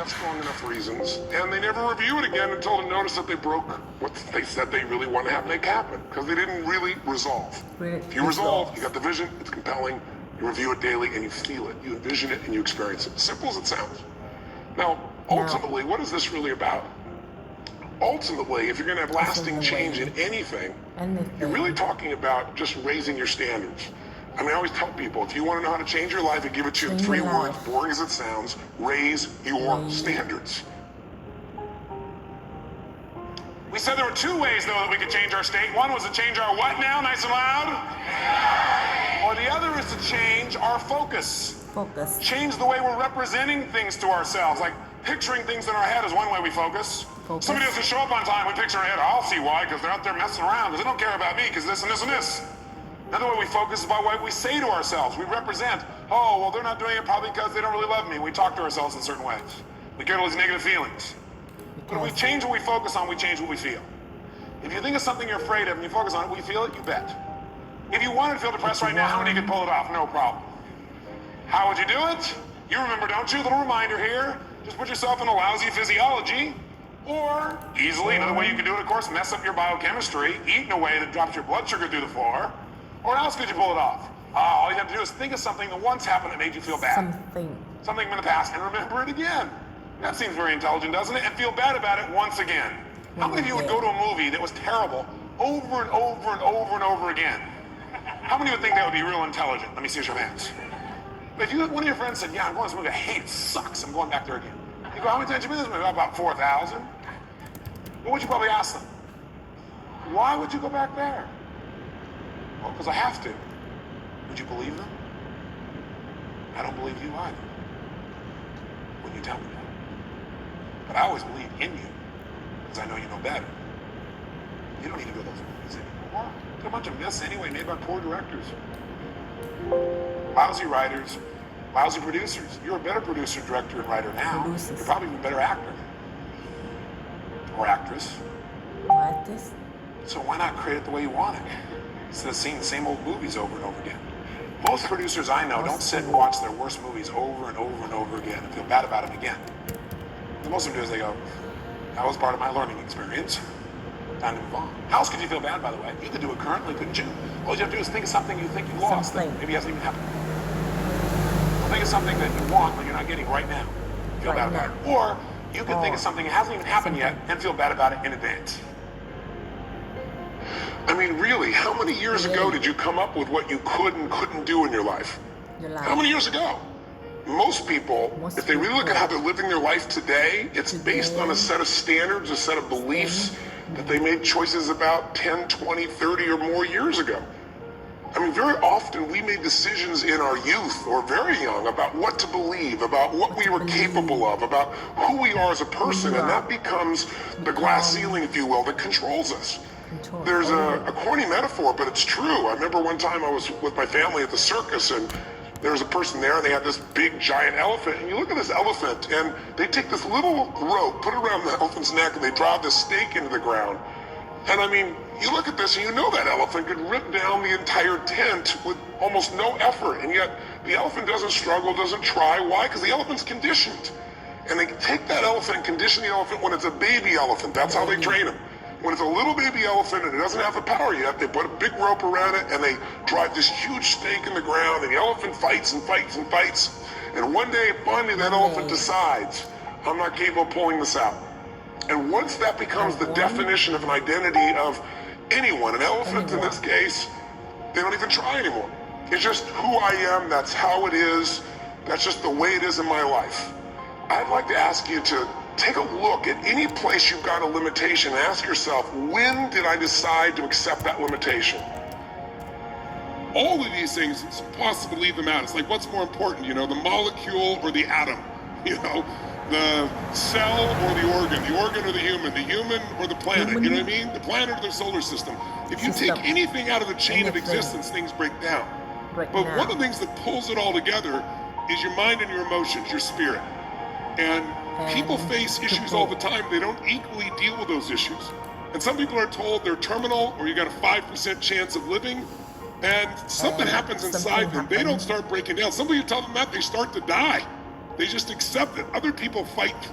have strong enough reasons, and they never review it again until they notice that they broke what they said they really want to have make happen, because they didn't really resolve. If you resolve, you got the vision, it's compelling, you review it daily, and you feel it, you envision it, and you experience it. Simple as it sounds. Now, ultimately, what is this really about? Ultimately, if you're going to have lasting change in anything, you're really talking about just raising your standards. I mean, I always tell people, if you want to know how to change your life, I give it to you in 3 words, boring as it sounds: raise your standards. We said there were 2 ways, though, that we could change our state. One was to change our what now, nice and loud? Or the other is to change our focus. Change the way we're representing things to ourselves. Like picturing things in our head is one way we focus. Somebody doesn't show up on time, we picture in our head, I'll see why, because they're out there messing around, because they don't care about me, because this and this and this. Another way we focus is by what we say to ourselves. We represent, oh, well, they're not doing it probably because they don't really love me. We talk to ourselves in certain ways. We get all these negative feelings. But if we change what we focus on, we change what we feel. If you think of something you're afraid of and you focus on it, will you feel it? You bet. If you wanted to feel depressed right now, how many could pull it off? No problem. How would you do it? You remember, don't you? Little reminder here. Just put yourself in a lousy physiology. Or, easily, another way you can do it, of course, mess up your biochemistry, eat in a way that drops your blood sugar through the floor. Or else could you pull it off? All you have to do is think of something that once happened that made you feel bad. Something in the past, and remember it again. That seems very intelligent, doesn't it? And feel bad about it once again. How many of you would go to a movie that was terrible over and over and over and over again? How many would think that would be real intelligent? Let me see your hands. But if one of your friends said, yeah, I'm going to this movie, I hate it, sucks, I'm going back there again. You go, how many times have you been to this movie? About 4,000. What would you probably ask them? Why would you go back there? Well, because I have to. Would you believe them? I don't believe you either when you tell me that. But I always believe in you because I know you know better. You don't need to go to those movies anymore. They're a bunch of myths anyway, made by poor directors. Lousy writers, lousy producers. You're a better producer, director, and writer now. You're probably even a better actor. Or actress. So why not create it the way you want it? Instead of seeing the same old movies over and over again. Most producers I know don't sit and watch their worst movies over and over and over again and feel bad about them again. What most of them do is they go, that was part of my learning experience. Time to move on. How else could you feel bad, by the way? You could do it currently, couldn't you? All you have to do is think of something you think you lost that maybe hasn't even happened. Or think of something that you want but you're not getting right now. Feel bad about it. Or you could think of something that hasn't even happened yet and feel bad about it in advance. I mean, really, how many years ago did you come up with what you could and couldn't do in your life? How many years ago? Most people, if they really look at how they're living their life today, it's based on a set of standards, a set of beliefs that they made choices about 10, 20, 30 or more years ago. I mean, very often we made decisions in our youth or very young about what to believe, about what we were capable of, about who we are as a person, and that becomes the glass ceiling, if you will, that controls us. There's a corny metaphor, but it's true. I remember one time I was with my family at the circus, and there was a person there, and they had this big, giant elephant. And you look at this elephant, and they take this little rope, put it around the elephant's neck, and they drive this stake into the ground. And I mean, you look at this, and you know that elephant could rip down the entire tent with almost no effort. And yet, the elephant doesn't struggle, doesn't try. Why? Because the elephant's conditioned. And they take that elephant and condition the elephant when it's a baby elephant. That's how they train him. When it's a little baby elephant and it doesn't have the power yet, they put a big rope around it and they drive this huge stake in the ground, and the elephant fights and fights and fights. And one day, finally, that elephant decides, I'm not capable of pulling this out. And once that becomes the definition of an identity of anyone, an elephant in this case, they don't even try anymore. It's just who I am, that's how it is, that's just the way it is in my life. I'd like to ask you to take a look at any place you've got a limitation and ask yourself, when did I decide to accept that limitation? All of these things, it's impossible to leave them out. It's like, what's more important, you know, the molecule or the atom? You know, the cell or the organ or the human or the planet, you know what I mean? The planet or the solar system. If you take anything out of the chain of existence, things break down. But one of the things that pulls it all together is your mind and your emotions, your spirit. And people face issues all the time. They don't equally deal with those issues. And some people are told they're terminal, or you got a 5% chance of living, and something happens inside them. They don't start breaking down. Somebody you tell them that, they start to die. They just accept it. Other people fight through.